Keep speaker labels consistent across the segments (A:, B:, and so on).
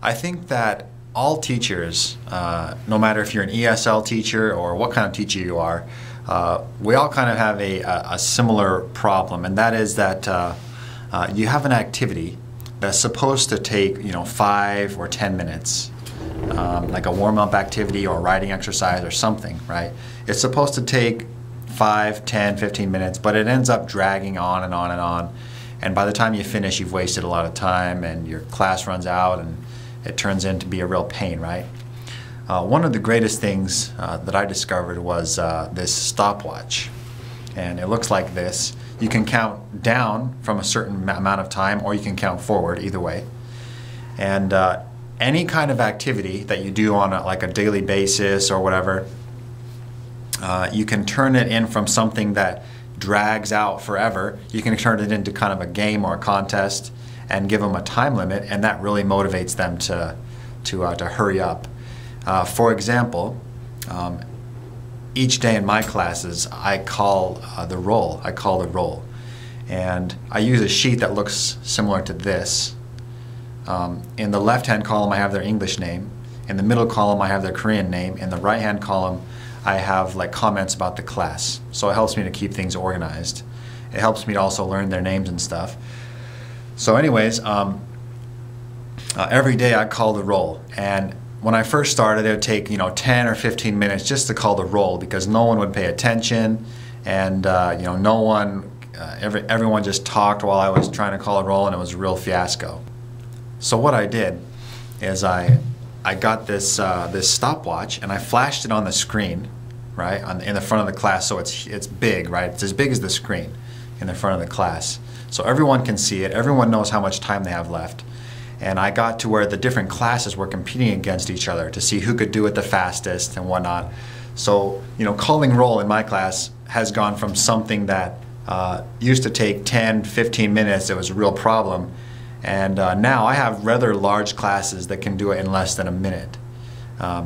A: I think that all teachers, no matter if you're an ESL teacher or what kind of teacher you are, we all kind of have a similar problem, and that is that you have an activity that's supposed to take 5 or 10 minutes, like a warm-up activity or writing exercise or something, right? It's supposed to take 5, 10, 15 minutes, but it ends up dragging on and on and on. And by the time you finish, you've wasted a lot of time and your class runs out and it turns into be a real pain, right? One of the greatest things that I discovered was this stopwatch. And it looks like this. You can count down from a certain amount of time, or you can count forward, either way. And any kind of activity that you do on like a daily basis or whatever, you can turn it in from something that drags out forever. You can turn it into kind of a game or a contest and give them a time limit, and that really motivates them to hurry up. For example, each day in my classes I call the roll. And I use a sheet that looks similar to this. In the left-hand column I have their English name. In the middle column I have their Korean name. In the right-hand column I have like comments about the class. So it helps me to keep things organized. It helps me to also learn their names and stuff. So anyways, every day I call the roll, and when I first started it would take 10 or 15 minutes just to call the roll because no one would pay attention, and everyone just talked while I was trying to call a roll, and it was a real fiasco. So what I did is I got this this stopwatch and I flashed it on the screen, right, in the front of the class, so it's big, right? It's as big as the screen in the front of the class. So everyone can see it, everyone knows how much time they have left. And I got to where the different classes were competing against each other to see who could do it the fastest and whatnot. So, calling roll in my class has gone from something that used to take 10, 15 minutes, it was a real problem, and now I have rather large classes that can do it in less than a minute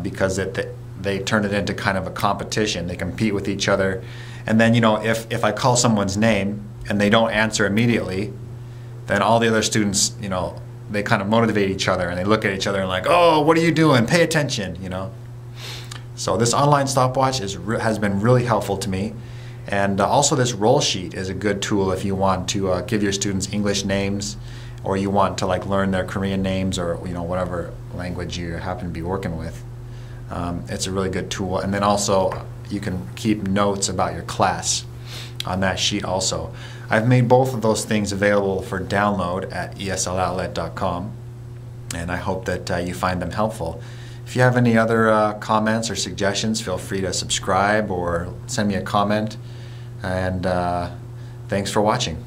A: because they turn it into kind of a competition. They compete with each other, and then if I call someone's name and they don't answer immediately, then all the other students, they kind of motivate each other and they look at each other and like, oh, what are you doing? Pay attention, So this online stopwatch has been really helpful to me. And also this roll sheet is a good tool if you want to give your students English names, or you want to like learn their Korean names, or whatever language you happen to be working with. It's a really good tool. And then also you can keep notes about your class on that sheet also. I've made both of those things available for download at esloutlet.com, and I hope that you find them helpful. If you have any other comments or suggestions, feel free to subscribe or send me a comment, and thanks for watching.